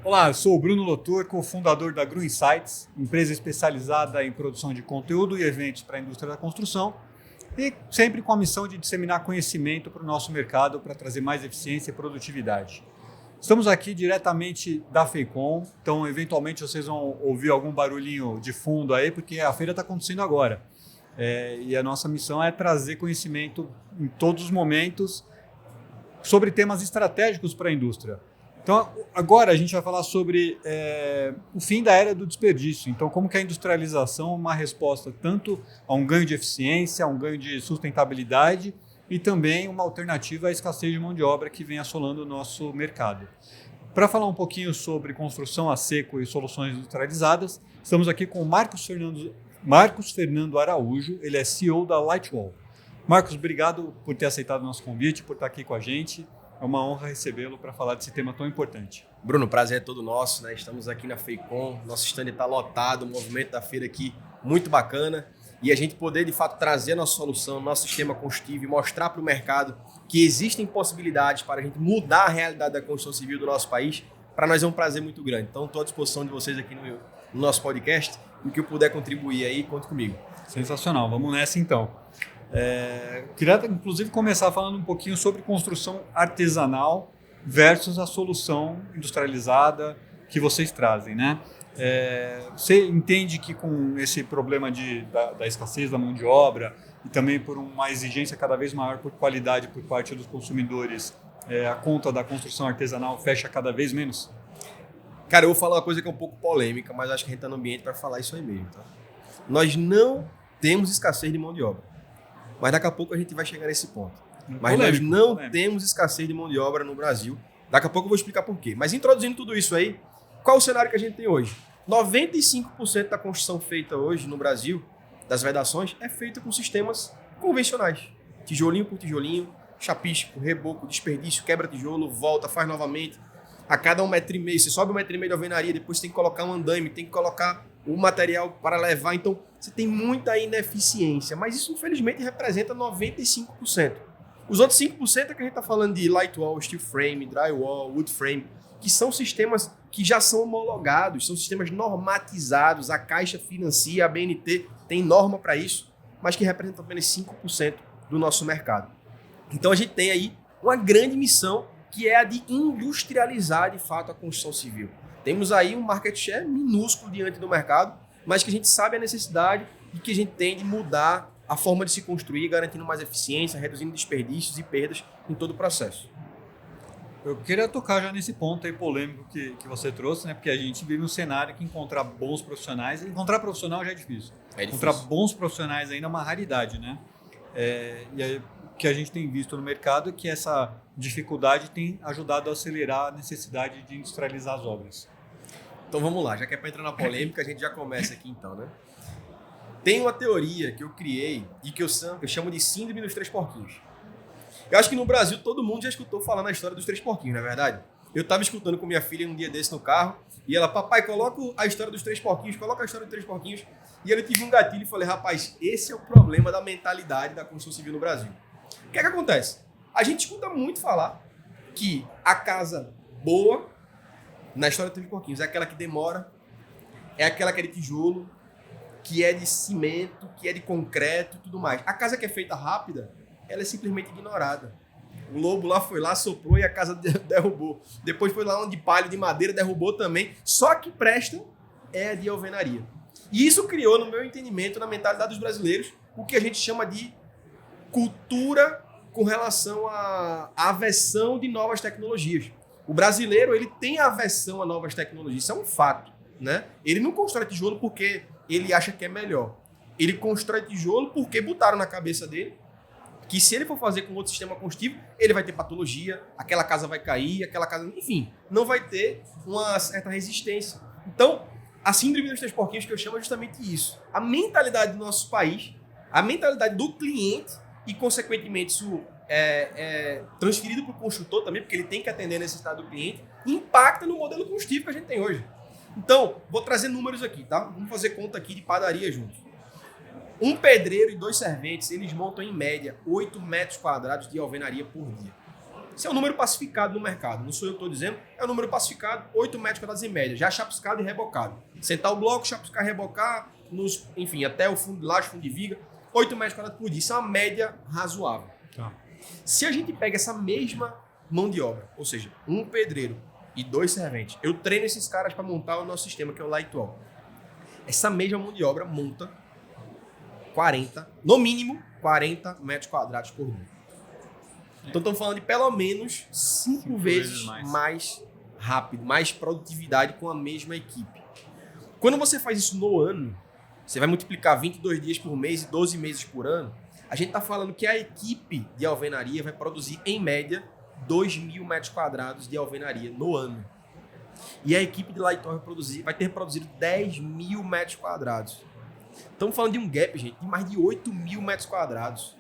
Olá, eu sou o Bruno Lotur, cofundador da Gru Insights, empresa especializada em produção de conteúdo e eventos para a indústria da construção e sempre com a missão de disseminar conhecimento para o nosso mercado para trazer mais eficiência e produtividade. Estamos aqui diretamente da FEICOM, então eventualmente vocês vão ouvir algum barulhinho de fundo aí, porque a feira está acontecendo agora. E a nossa missão é trazer conhecimento em todos os momentos sobre temas estratégicos para a indústria. Então, agora a gente vai falar sobre o fim da era do desperdício. Então, como que a industrialização é uma resposta tanto a um ganho de eficiência, a um ganho de sustentabilidade e também uma alternativa à escassez de mão de obra que vem assolando o nosso mercado. Para falar um pouquinho sobre construção a seco e soluções industrializadas, estamos aqui com o Marcos Fernando Araújo, ele é CEO da Lightwall. Marcos, obrigado por ter aceitado o nosso convite, por estar aqui com a gente. É uma honra recebê-lo para falar desse tema tão importante. Bruno, o prazer é todo nosso, né? Estamos aqui na FEICOM, nosso stand está lotado, o movimento da feira aqui muito bacana. E a gente poder, de fato, trazer a nossa solução, nosso sistema construtivo e mostrar para o mercado que existem possibilidades para a gente mudar a realidade da construção civil do nosso país, para nós é um prazer muito grande. Então, estou à disposição de vocês aqui no nosso podcast. O que eu puder contribuir aí, conte comigo. Sensacional, vamos nessa então. Queria, inclusive, começar falando um pouquinho sobre construção artesanal versus a solução industrializada que vocês trazem, né? Você entende que com esse problema da escassez da mão de obra e também por uma exigência cada vez maior por qualidade por parte dos consumidores, a conta da construção artesanal fecha cada vez menos? Cara, eu vou falar uma coisa que é um pouco polêmica, mas acho que a gente está no ambiente para falar isso aí mesmo. Tá? Nós não temos escassez de mão de obra. Mas daqui a pouco a gente vai chegar nesse ponto. Mas nós não temos escassez de mão de obra no Brasil. Daqui a pouco eu vou explicar por quê. Mas introduzindo tudo isso aí, qual o cenário que a gente tem hoje? 95% da construção feita hoje no Brasil, das vedações, é feita com sistemas convencionais. Tijolinho por tijolinho, chapisco, reboco, desperdício, quebra tijolo, volta, faz novamente. A cada 1,5 m, você sobe 1,5 m de alvenaria, depois tem que colocar um andaime, tem que colocar o material para levar. Então, você tem muita ineficiência, mas isso infelizmente representa 95%. Os outros 5% é que a gente está falando de lightwall, steel frame, drywall, wood frame, que são sistemas que já são homologados, são sistemas normatizados, a Caixa financia, a BNT tem norma para isso, mas que representam apenas 5% do nosso mercado. Então a gente tem aí uma grande missão que é a de industrializar de fato a construção civil. Temos aí um market share minúsculo diante do mercado, mas que a gente sabe a necessidade e que a gente tem de mudar a forma de se construir, garantindo mais eficiência, reduzindo desperdícios e perdas em todo o processo. Eu queria tocar já nesse ponto aí polêmico que você trouxe, né? Porque a gente vive um cenário que encontrar bons profissionais, encontrar profissional já é difícil. Encontrar bons profissionais ainda é uma raridade, né? E aí, o que a gente tem visto no mercado é que essa dificuldade tem ajudado a acelerar a necessidade de industrializar as obras. Então vamos lá, já que é para entrar na polêmica, a gente já começa aqui então, né? Tem uma teoria que eu criei e que eu chamo de síndrome dos 3 porquinhos. Eu acho que no Brasil todo mundo já escutou falar na história dos 3 porquinhos, não é verdade? Eu estava escutando com minha filha um dia desse no carro e ela, papai, coloca a história dos 3 porquinhos, coloca a história dos 3 porquinhos. E eu tive um gatilho e falei, rapaz, esse é o problema da mentalidade da construção civil no Brasil. O que é que acontece? A gente escuta muito falar que a casa boa, na história dos 3 porquinhos, é aquela que demora, é aquela que é de tijolo, que é de cimento, que é de concreto e tudo mais. A casa que é feita rápida, ela é simplesmente ignorada. O lobo lá foi lá, soprou e a casa derrubou. Depois foi lá onde palha de madeira, derrubou também. Só que presta é a de alvenaria. E isso criou, no meu entendimento, na mentalidade dos brasileiros, o que a gente chama de cultura com relação à aversão de novas tecnologias. O brasileiro, ele tem aversão a novas tecnologias, isso é um fato, né? Ele não constrói tijolo porque ele acha que é melhor. Ele constrói tijolo porque botaram na cabeça dele que se ele for fazer com outro sistema construtivo, ele vai ter patologia, aquela casa vai cair, aquela casa... Enfim, não vai ter uma certa resistência. Então, a síndrome dos 3 porquinhos que eu chamo é justamente isso. A mentalidade do nosso país, a mentalidade do cliente e, consequentemente, isso é transferido para o construtor também, porque ele tem que atender a necessidade do cliente, impacta no modelo construtivo que a gente tem hoje. Então, vou trazer números aqui, tá? Vamos fazer conta aqui de padaria juntos. Um pedreiro e 2 serventes, eles montam em média 8 metros quadrados de alvenaria por dia. Esse é o número pacificado no mercado. Não sou eu que estou dizendo, é o número pacificado, 8 metros quadrados em média, já chapiscado e rebocado. Sentar o bloco, chapiscar, rebocar, enfim, até o fundo de laje, fundo de viga, 8 metros quadrados por dia. Isso é uma média razoável. Tá. Se a gente pega essa mesma mão de obra, ou seja, um pedreiro e 2 serventes, eu treino esses caras para montar o nosso sistema, que é o Lightwall. Essa mesma mão de obra monta 40, no mínimo 40 metros quadrados por dia. Então estamos falando de pelo menos 5 vezes mais rápido, mais produtividade com a mesma equipe. Quando você faz isso no ano, você vai multiplicar 22 dias por mês e 12 meses por ano, a gente está falando que a equipe de alvenaria vai produzir, em média, 2.000 metros quadrados de alvenaria no ano. E a equipe de Lightwall vai ter produzido 10.000 metros quadrados. Estamos falando de um gap, gente, de mais de 8.000 metros quadrados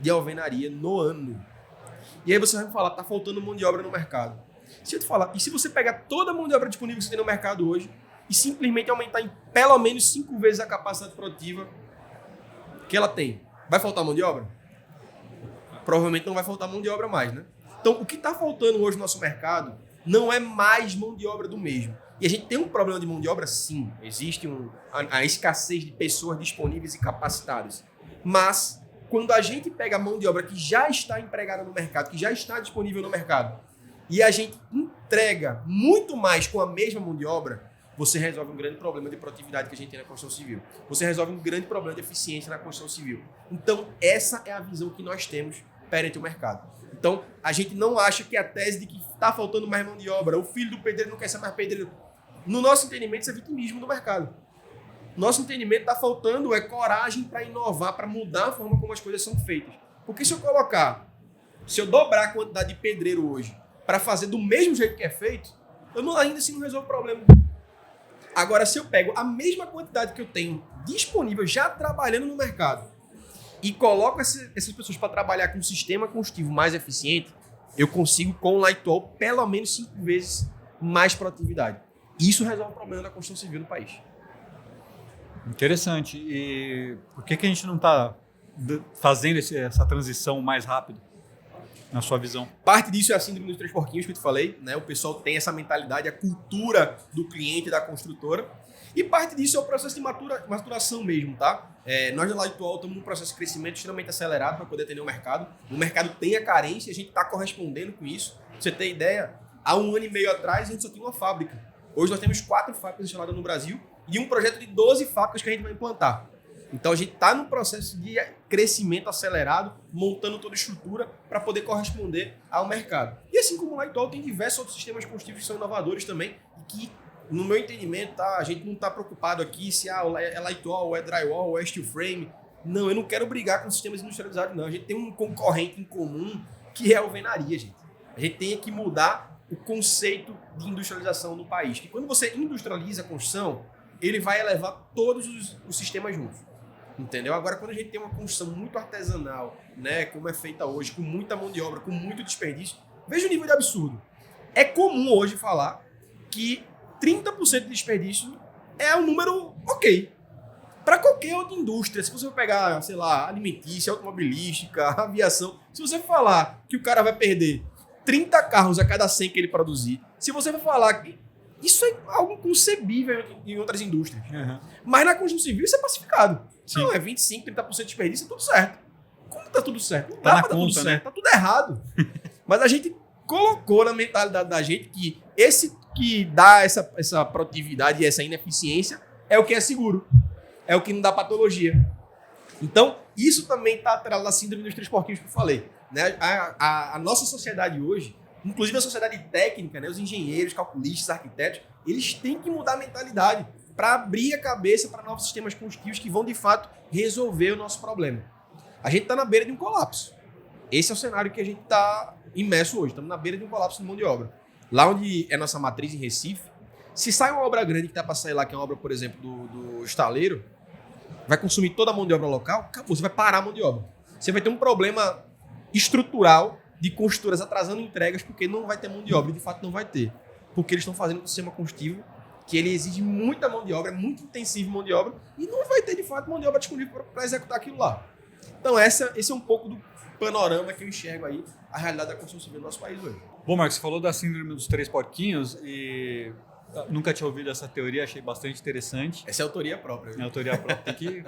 de alvenaria no ano. E aí você vai me falar, tá faltando mão de obra no mercado. Se eu te falar, e se você pegar toda a mão de obra disponível que você tem no mercado hoje e simplesmente aumentar em pelo menos 5 vezes a capacidade produtiva que ela tem, vai faltar mão de obra? Provavelmente não vai faltar mão de obra mais, né? Então, o que está faltando hoje no nosso mercado não é mais mão de obra do mesmo. E a gente tem um problema de mão de obra, sim. Existe a escassez de pessoas disponíveis e capacitadas. Mas, quando a gente pega a mão de obra que já está empregada no mercado, que já está disponível no mercado, e a gente entrega muito mais com a mesma mão de obra, você resolve um grande problema de produtividade que a gente tem na construção civil. Você resolve um grande problema de eficiência na construção civil. Então, essa é a visão que nós temos perante o mercado. Então, a gente não acha que a tese de que está faltando mais mão de obra, o filho do pedreiro não quer ser mais pedreiro. No nosso entendimento, isso é vitimismo do mercado. Nosso entendimento está faltando coragem para inovar, para mudar a forma como as coisas são feitas. Porque se eu dobrar a quantidade de pedreiro hoje para fazer do mesmo jeito que é feito, ainda assim não resolvo o problema. Agora, se eu pego a mesma quantidade que eu tenho disponível já trabalhando no mercado e coloco essas pessoas para trabalhar com um sistema construtivo mais eficiente, eu consigo, com o Lightwall, pelo menos 5 vezes mais produtividade. Isso resolve o problema da construção civil no país. Interessante. E por que a gente não está fazendo essa transição mais rápido, na sua visão? Parte disso é a síndrome dos 3 porquinhos que eu te falei, né? O pessoal tem essa mentalidade, a cultura do cliente, da construtora. E parte disso é o processo de maturação mesmo, tá? Nós da Lightwall estamos num processo de crescimento extremamente acelerado para poder atender o mercado. O mercado tem a carência e a gente está correspondendo com isso. Pra você ter ideia, há 1 ano e meio atrás a gente só tinha uma fábrica. Hoje nós temos 4 fábricas instaladas no Brasil e um projeto de 12 fábricas que a gente vai implantar. Então a gente está num processo de crescimento acelerado, montando toda a estrutura para poder corresponder ao mercado. E assim como o Lightwall, tem diversos outros sistemas construtivos que são inovadores também, e que, no meu entendimento, a gente não está preocupado aqui se é Lightwall, é Drywall, ou é Steel Frame. Não, eu não quero brigar com sistemas industrializados, não. A gente tem um concorrente em comum, que é a alvenaria, gente. A gente tem que mudar o conceito de industrialização no país. Que quando você industrializa a construção, ele vai elevar todos os sistemas juntos. Entendeu? Agora, quando a gente tem uma construção muito artesanal, né, como é feita hoje, com muita mão de obra, com muito desperdício, veja o nível de absurdo. É comum hoje falar que 30% de desperdício é um número ok. Para qualquer outra indústria, se você for pegar, sei lá, alimentícia, automobilística, aviação, se você falar que o cara vai perder 30 carros a cada 100 que ele produzir, se você for falar que isso é algo inconcebível em outras indústrias. Uhum. Mas na construção civil isso é pacificado. Sim. Não, é 25%, 30% de desperdício, é tudo certo. Como tá tudo certo? Não dá pra tudo certo, né? Tá tudo errado. Mas a gente colocou na mentalidade da gente que esse que dá essa produtividade e essa ineficiência é o que é seguro. É o que não dá patologia. Então, isso também está atrelado à síndrome dos 3 porquinhos que eu falei. Né? A nossa sociedade hoje, inclusive a sociedade técnica, né? Os engenheiros, calculistas, arquitetos, eles têm que mudar a mentalidade para abrir a cabeça para novos sistemas construtivos que vão, de fato, resolver o nosso problema. A gente está na beira de um colapso. Esse é o cenário que a gente está imerso hoje. Estamos na beira de um colapso de mão de obra. Lá onde é nossa matriz, em Recife, se sai uma obra grande que está para sair lá, que é uma obra, por exemplo, do estaleiro, vai consumir toda a mão de obra local, acabou, você vai parar a mão de obra. Você vai ter um problema estrutural de construtoras atrasando entregas porque não vai ter mão de obra. E, de fato, não vai ter. Porque eles estão fazendo um sistema construtivo que ele exige muita mão de obra, muito intensivo mão de obra, e não vai ter, de fato, mão de obra disponível para executar aquilo lá. Então, esse é um pouco panorama que eu enxergo aí a realidade da construção civil no nosso país hoje. Bom, Marcos, você falou da síndrome dos 3 porquinhos e nunca tinha ouvido essa teoria, achei bastante interessante. Essa é autoria própria. É autoria própria, tem que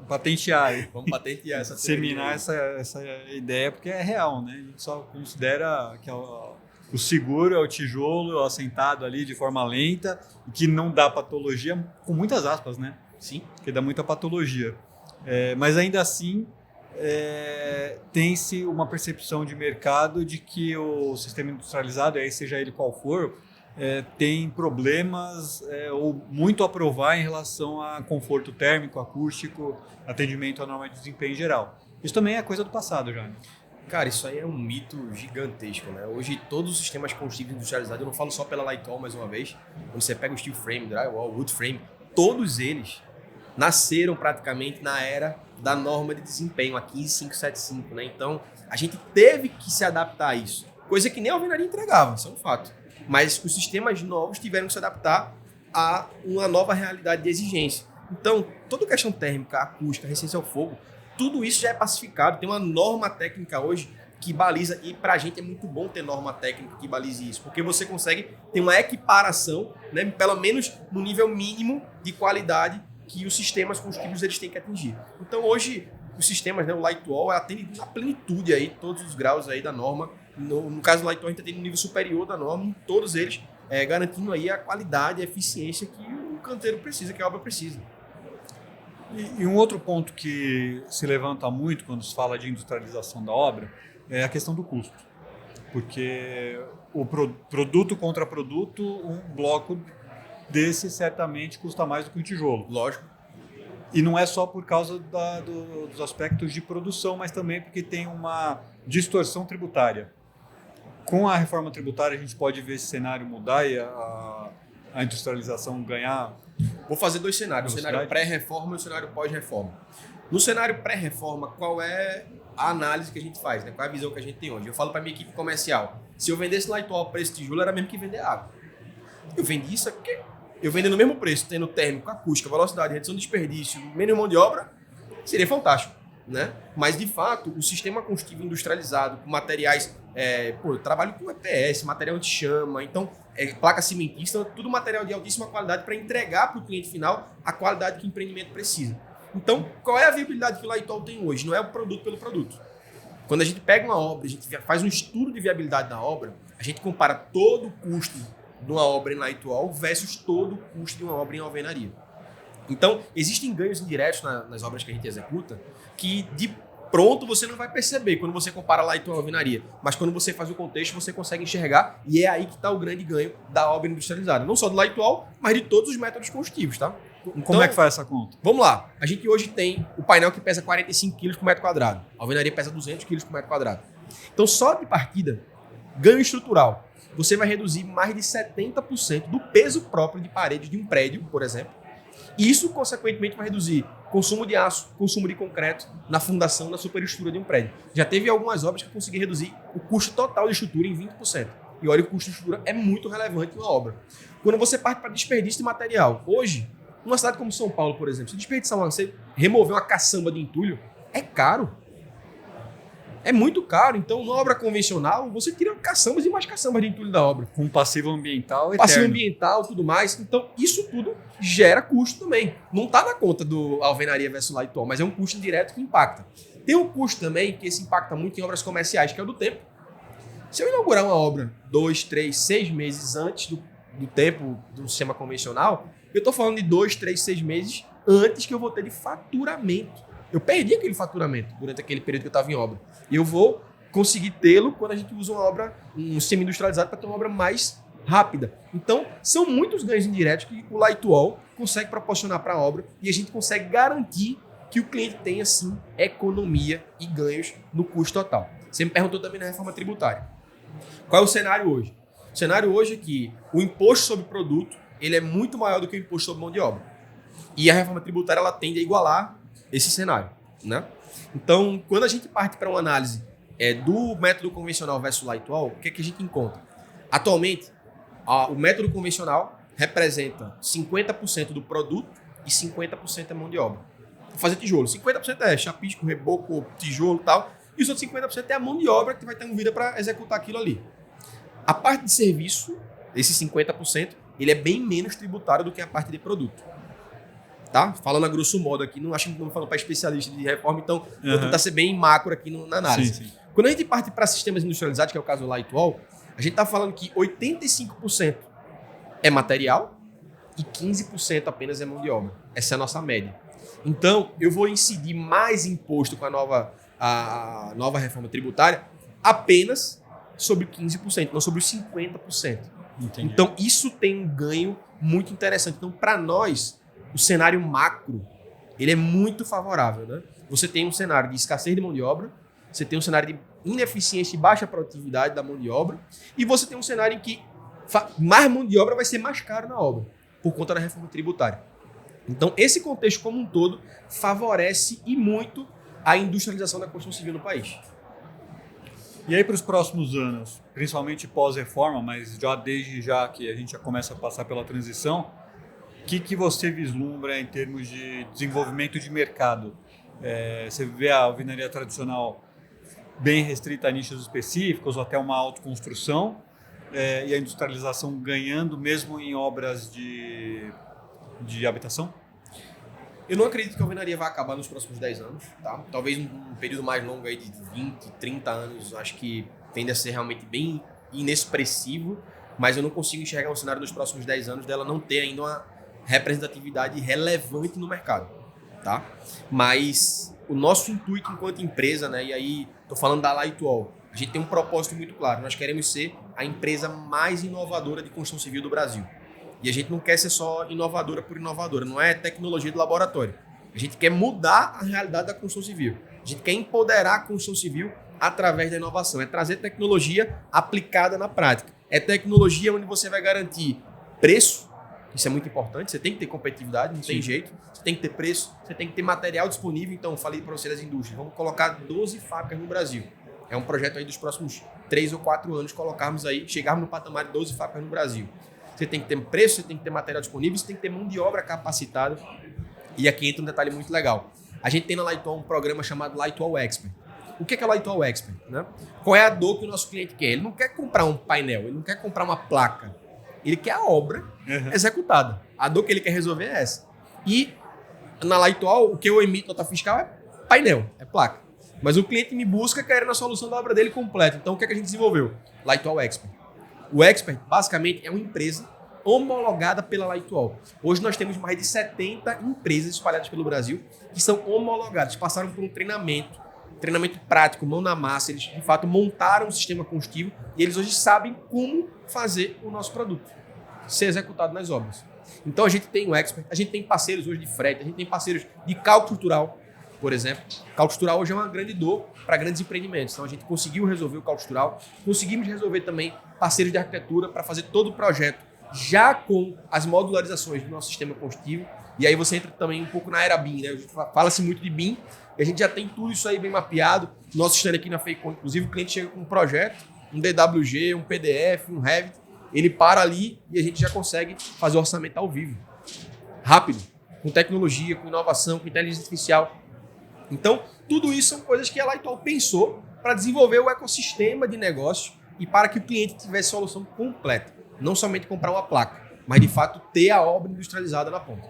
patentear aí. Vamos patentear essa teoria. Disseminar essa ideia, porque é real, né? A gente só considera que o seguro é o tijolo assentado ali de forma lenta, que não dá patologia, com muitas aspas, né? Sim. Que dá muita patologia. Mas ainda assim, tem-se uma percepção de mercado de que o sistema industrializado, aí seja ele qual for, tem problemas ou muito a provar em relação a conforto térmico, acústico, atendimento à norma de desempenho em geral. Isso também é coisa do passado já. Cara, isso aí é um mito gigantesco, né? Hoje todos os sistemas construtivos industrializados, eu não falo só pela Lightwall mais uma vez, quando você pega o steel frame, drywall, wood frame, todos eles nasceram praticamente na era da norma de desempenho, a 15575, né? Então, a gente teve que se adaptar a isso, coisa que nem a alvenaria entregava, isso é um fato. Mas os sistemas novos tiveram que se adaptar a uma nova realidade de exigência. Então, toda questão térmica, acústica, resistência ao fogo, tudo isso já é pacificado. Tem uma norma técnica hoje que baliza, e pra gente é muito bom ter norma técnica que balize isso, porque você consegue ter uma equiparação, né, pelo menos no nível mínimo de qualidade que os sistemas construtivos eles têm que atingir. Então, hoje, os sistemas, né, o Lightwall atende na plenitude aí, todos os graus aí da norma. No caso do Lightwall, a gente tem um nível superior da norma, em todos eles, garantindo aí a qualidade e a eficiência que o canteiro precisa, que a obra precisa. E um outro ponto que se levanta muito quando se fala de industrialização da obra é a questão do custo. Porque o produto contra produto, um bloco desse certamente custa mais do que um tijolo. Lógico. E não é só por causa dos aspectos de produção, mas também porque tem uma distorção tributária. Com a reforma tributária, a gente pode ver esse cenário mudar e a industrialização ganhar. Vou fazer dois cenários, o cenário pré-reforma e o cenário pós-reforma. No cenário pré-reforma, qual é a análise que a gente faz, né? Qual é a visão que a gente tem hoje? Eu falo para minha equipe comercial, se eu vendesse Lightwall para esse tijolo, era mesmo que vender água. Eu vendi isso aqui, eu vendendo no mesmo preço, tendo térmico, acústica, velocidade, redução de desperdício, menos mão de obra, seria fantástico, né? Mas, de fato, o sistema construtivo industrializado, com materiais, eu trabalho com EPS, material anti-chama, então, placa cimentista, tudo material de altíssima qualidade para entregar para o cliente final a qualidade que o empreendimento precisa. Então, qual é a viabilidade que o Lightwall tem hoje? Não é o produto pelo produto. Quando a gente pega uma obra, a gente faz um estudo de viabilidade da obra, a gente compara todo o custo de uma obra em Lightwall versus todo o custo de uma obra em alvenaria. Então, existem ganhos indiretos nas obras que a gente executa que, de pronto, você não vai perceber quando você compara Lightwall e alvenaria. Mas quando você faz o contexto, você consegue enxergar e é aí que está o grande ganho da obra industrializada. Não só do Lightwall, mas de todos os métodos construtivos, tá? Então, como é que faz essa conta? Vamos lá. A gente hoje tem o painel que pesa 45 kg por metro quadrado. A alvenaria pesa 200 kg por metro quadrado. Então, só de partida, ganho estrutural, você vai reduzir mais de 70% do peso próprio de paredes de um prédio, por exemplo. E isso, consequentemente, vai reduzir consumo de aço, consumo de concreto na fundação, na superestrutura de um prédio. Já teve algumas obras que eu consegui reduzir o custo total de estrutura em 20%. E olha, o custo de estrutura é muito relevante em uma obra. Quando você parte para desperdício de material, hoje, numa cidade como São Paulo, por exemplo, se desperdiçar você remover uma caçamba de entulho, é caro. É muito caro. Então, numa obra convencional, você tira caçambas e mais caçambas de entulho da obra. Com passivo ambiental eterno. Passivo ambiental, tudo mais. Então, isso tudo gera custo também. Não está na conta do alvenaria versus Lightwall, mas é um custo direto que impacta. Tem um custo também que esse impacta muito em obras comerciais, que é o do tempo. Se eu inaugurar uma obra 2, 3, 6 meses antes do tempo do sistema convencional, eu estou falando de 2, 3, 6 meses antes que eu vou ter de faturamento. Eu perdi aquele faturamento durante aquele período que eu estava em obra. E eu vou conseguir tê-lo quando a gente usa uma obra, um sistema industrializado para ter uma obra mais rápida. Então, são muitos ganhos indiretos que o Lightwall consegue proporcionar para a obra e a gente consegue garantir que o cliente tenha, sim, economia e ganhos no custo total. Você me perguntou também na reforma tributária. Qual é o cenário hoje? O cenário hoje é que o imposto sobre produto ele é muito maior do que o imposto sobre mão de obra. E a reforma tributária ela tende a igualar esse cenário, né? Então, quando a gente parte para uma análise do método convencional versus Lightwall, o que é que a gente encontra? Atualmente, o método convencional representa 50% do produto e 50% é mão de obra. Vou fazer tijolo. 50% é chapisco, reboco, tijolo e tal. e os outros 50% é a mão de obra que vai ter movida para executar aquilo ali. A parte de serviço, esse 50%, ele é bem menos tributário do que a parte de produto. Tá? Falando a grosso modo aqui, não acho que não falando para especialista de reforma, então vou tentar ser bem macro aqui na análise. Sim. Quando a gente parte para sistemas industrializados, que é o caso do Lightwall, a gente está falando que 85% é material e 15% apenas é mão de obra. Essa é a nossa média. Então, eu vou incidir mais imposto com a nova reforma tributária apenas sobre 15%, não sobre os 50%. Entendi. Então, isso tem um ganho muito interessante. Então, para nós, o cenário macro, ele é muito favorável, né? Você tem um cenário de escassez de mão de obra, você tem um cenário de ineficiência e baixa produtividade da mão de obra, e você tem um cenário em que mais mão de obra vai ser mais caro na obra, por conta da reforma tributária. Então, esse contexto como um todo favorece e muito a industrialização da construção civil no país. E aí para os próximos anos, principalmente pós-reforma, mas já desde já que a gente já começa a passar pela transição, o que você vislumbra em termos de desenvolvimento de mercado? Você vê a alvenaria tradicional bem restrita a nichos específicos ou até uma autoconstrução, e a industrialização ganhando mesmo em obras de habitação? Eu não acredito que a alvenaria vai acabar nos próximos 10 anos. Tá? Talvez um período mais longo aí de 20, 30 anos, acho que tende a ser realmente bem inexpressivo, mas eu não consigo enxergar um cenário nos próximos 10 anos dela não ter ainda uma representatividade relevante no mercado. Tá? Mas o nosso intuito enquanto empresa, né, e aí estou falando da Lightwall, a gente tem um propósito muito claro. Nós queremos ser a empresa mais inovadora de construção civil do Brasil. E a gente não quer ser só inovadora por inovadora, não é tecnologia de laboratório. A gente quer mudar a realidade da construção civil. A gente quer empoderar a construção civil através da inovação. É trazer tecnologia aplicada na prática. É tecnologia onde você vai garantir preço, isso é muito importante, você tem que ter competitividade, não tem jeito. Você tem que ter preço, você tem que ter material disponível. Então, eu falei para você das indústrias, vamos colocar 12 fábricas no Brasil. É um projeto aí dos próximos 3 ou 4 anos, chegarmos no patamar de 12 fábricas no Brasil. Você tem que ter preço, você tem que ter material disponível, você tem que ter mão de obra capacitada. E aqui entra um detalhe muito legal. A gente tem na Lightwall um programa chamado Lightwall Expert. O que é Lightwall Expert? Né? Qual é a dor que o nosso cliente quer? Ele não quer comprar um painel, ele não quer comprar uma placa. Ele quer a obra executada. A dor que ele quer resolver é essa. E na Lightwall, o que eu emito nota fiscal é painel, é placa. Mas o cliente me busca querendo a solução da obra dele completa. Então, o que é que a gente desenvolveu? Lightwall Expert. O Expert, basicamente, é uma empresa homologada pela Lightwall. Hoje nós temos mais de 70 empresas espalhadas pelo Brasil que são homologadas, passaram por um treinamento prático, mão na massa. Eles, de fato, montaram um sistema construtivo e eles hoje sabem como fazer o nosso produto ser executado nas obras. Então, a gente tem o Expert, a gente tem parceiros hoje de frete, a gente tem parceiros de cálculo estrutural, por exemplo. Cálculo estrutural hoje é uma grande dor para grandes empreendimentos. Então, a gente conseguiu resolver o cálculo estrutural, conseguimos resolver também parceiros de arquitetura para fazer todo o projeto já com as modularizações do nosso sistema construtivo. E aí você entra também um pouco na era BIM, né? Fala-se muito de BIM e a gente já tem tudo isso aí bem mapeado. Nosso stand aqui na FEICON, inclusive, o cliente chega com um projeto, um DWG, um PDF, um Revit, ele para ali e a gente já consegue fazer o orçamento ao vivo. Rápido, com tecnologia, com inovação, com inteligência artificial. Então, tudo isso são coisas que a Lightwall pensou para desenvolver o ecossistema de negócio e para que o cliente tivesse solução completa. Não somente comprar uma placa, mas de fato ter a obra industrializada na ponta.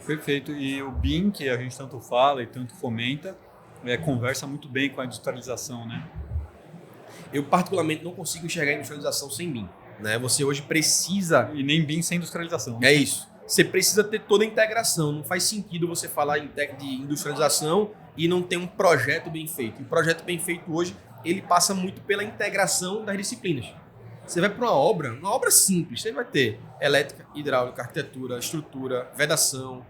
Perfeito. E o BIM, que a gente tanto fala e tanto fomenta, conversa muito bem com a industrialização, né? Eu particularmente não consigo enxergar a industrialização sem BIM. Né? Você hoje precisa... E nem BIM sem industrialização. Né? É isso. Você precisa ter toda a integração. Não faz sentido você falar de industrialização e não ter um projeto bem feito. E o projeto bem feito hoje, ele passa muito pela integração das disciplinas. Você vai para uma obra simples, você vai ter elétrica, hidráulica, arquitetura, estrutura, vedação.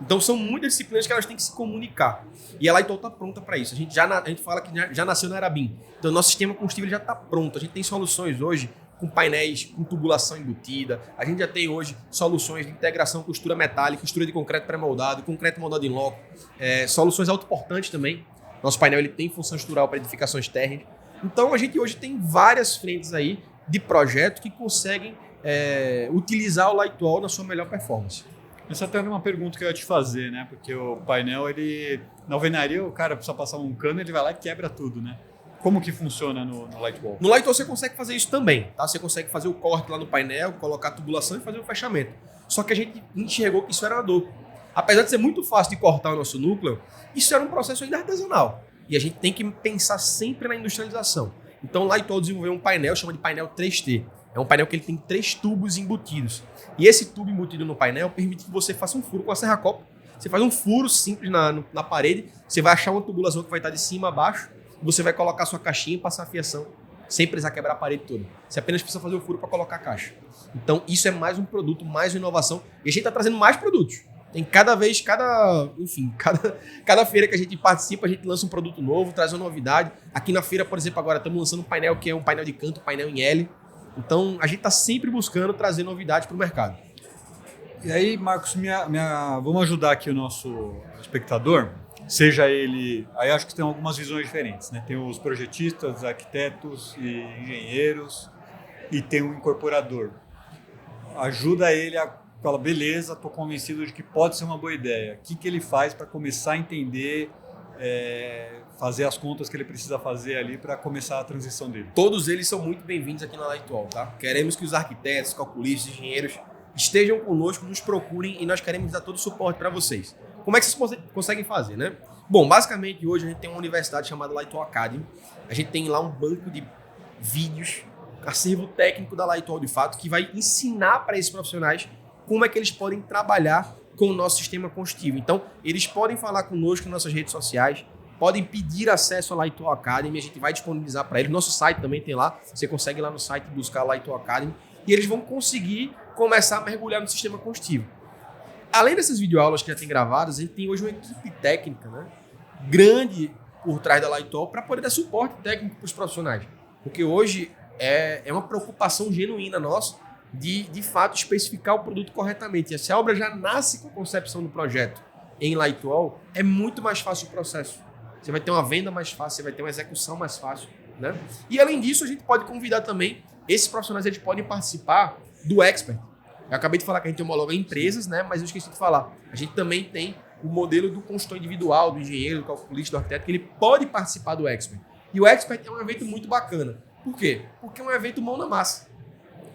Então são muitas disciplinas que elas têm que se comunicar. E a Lightwall está pronta para isso. A gente fala que já nasceu na era BIM. Então o nosso sistema construtivo já está pronto. A gente tem soluções hoje com painéis, com tubulação embutida. A gente já tem hoje soluções de integração com costura metálica, costura de concreto pré-moldado, concreto moldado em loco. Soluções autoportantes também. Nosso painel ele tem função estrutural para edificações térreas. Então a gente hoje tem várias frentes aí de projeto que conseguem utilizar o Lightwall na sua melhor performance. Essa até era uma pergunta que eu ia te fazer, né? Porque o painel, ele na alvenaria, o cara precisa passar um cano, ele vai lá e quebra tudo, né? Como que funciona no Lightwall? No Lightwall você consegue fazer isso também, tá? Você consegue fazer o corte lá no painel, colocar a tubulação e fazer o fechamento. Só que a gente enxergou que isso era uma dor. Apesar de ser muito fácil de cortar o nosso núcleo, isso era um processo ainda artesanal. E a gente tem que pensar sempre na industrialização. Então o Lightwall desenvolveu um painel, chama de painel 3T. É um painel que ele tem 3 tubos embutidos. E esse tubo embutido no painel permite que você faça um furo com a serra-copo. Você faz um furo simples na parede, você vai achar uma tubulação que vai estar de cima a baixo, você vai colocar sua caixinha e passar a fiação, sem precisar quebrar a parede toda. Você apenas precisa fazer o furo para colocar a caixa. Então isso é mais um produto, mais uma inovação. E a gente está trazendo mais produtos. Tem cada feira que a gente participa, a gente lança um produto novo, traz uma novidade. Aqui na feira, por exemplo, agora estamos lançando um painel que é um painel de canto, um painel em L. Então, a gente está sempre buscando trazer novidades para o mercado. E aí, Marcos, vamos ajudar aqui o nosso espectador, seja ele... Aí acho que tem algumas visões diferentes, né? Tem os projetistas, arquitetos e engenheiros e tem o incorporador. Ajuda ele a falar, beleza, estou convencido de que pode ser uma boa ideia. O que ele faz para começar a entender... fazer as contas que ele precisa fazer ali para começar a transição dele. Todos eles são muito bem-vindos aqui na Lightwall, tá? Queremos que os arquitetos, calculistas, engenheiros estejam conosco, nos procurem e nós queremos dar todo o suporte para vocês. Como é que vocês conseguem fazer, né? Bom, basicamente hoje a gente tem uma universidade chamada Lightwall Academy. A gente tem lá um banco de vídeos, acervo técnico da Lightwall de fato, que vai ensinar para esses profissionais como é que eles podem trabalhar com o nosso sistema construtivo. Então, eles podem falar conosco nas nossas redes sociais, podem pedir acesso à Lightwall Academy, a gente vai disponibilizar para eles. Nosso site também tem lá, você consegue ir lá no site buscar a Lightwall Academy e eles vão conseguir começar a mergulhar no sistema construtivo. Além dessas videoaulas que já tem gravadas, a gente tem hoje uma equipe técnica, né, grande por trás da Lightwall para poder dar suporte técnico para os profissionais. Porque hoje é uma preocupação genuína nossa de fato especificar o produto corretamente. E se a obra já nasce com a concepção do projeto em Lightwall, é muito mais fácil o processo. Você vai ter uma venda mais fácil, você vai ter uma execução mais fácil, né? E além disso, a gente pode convidar também, esses profissionais eles podem participar do Expert. Eu acabei de falar que a gente homologa empresas, né? Mas eu esqueci de falar. A gente também tem o modelo do consultor individual, do engenheiro, do calculista, do arquiteto, que ele pode participar do Expert. E o Expert é um evento muito bacana. Por quê? Porque é um evento mão na massa.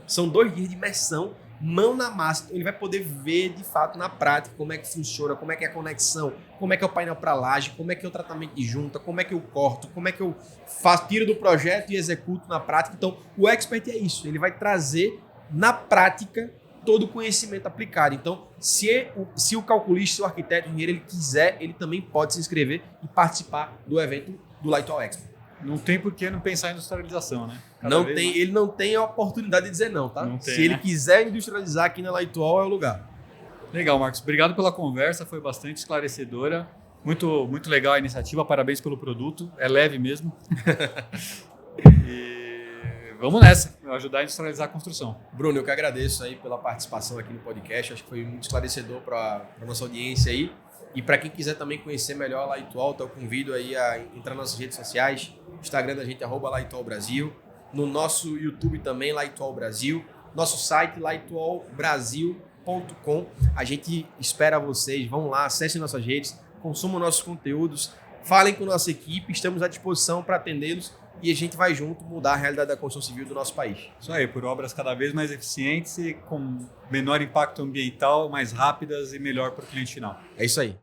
São 2 dias de imersão, mão na massa. Então ele vai poder ver de fato na prática como é que funciona, como é que é a conexão, como é que é o painel para laje, como é que é o tratamento de junta, como é que eu corto, como é que eu tiro do projeto e executo na prática. Então o Expert é isso, ele vai trazer na prática todo o conhecimento aplicado. Então se o calculista, se o arquiteto, o engenheiro, ele quiser, ele também pode se inscrever e participar do evento do Lightwall Expert. Não tem por que não pensar em industrialização, né? Ele não tem a oportunidade de dizer não, tá? Não tem, se ele quiser industrializar aqui na Lightwall, é o lugar. Legal, Marcos. Obrigado pela conversa, foi bastante esclarecedora. Muito, muito legal a iniciativa, parabéns pelo produto. É leve mesmo. E vamos nessa, ajudar a industrializar a construção. Bruno, eu que agradeço aí pela participação aqui no podcast. Acho que foi muito esclarecedor para a nossa audiência aí. E para quem quiser também conhecer melhor a Lightwall, eu convido aí a entrar nas nossas redes sociais. Instagram da gente, @Lightwall Brasil. No nosso YouTube também, Lightwall Brasil. Nosso site, lightwallbrasil.com. A gente espera vocês. Vão lá, acessem nossas redes, consumam nossos conteúdos, falem com nossa equipe. Estamos à disposição para atendê-los e a gente vai junto mudar a realidade da construção civil do nosso país. Isso aí, por obras cada vez mais eficientes e com menor impacto ambiental, mais rápidas e melhor para o cliente final. É isso aí.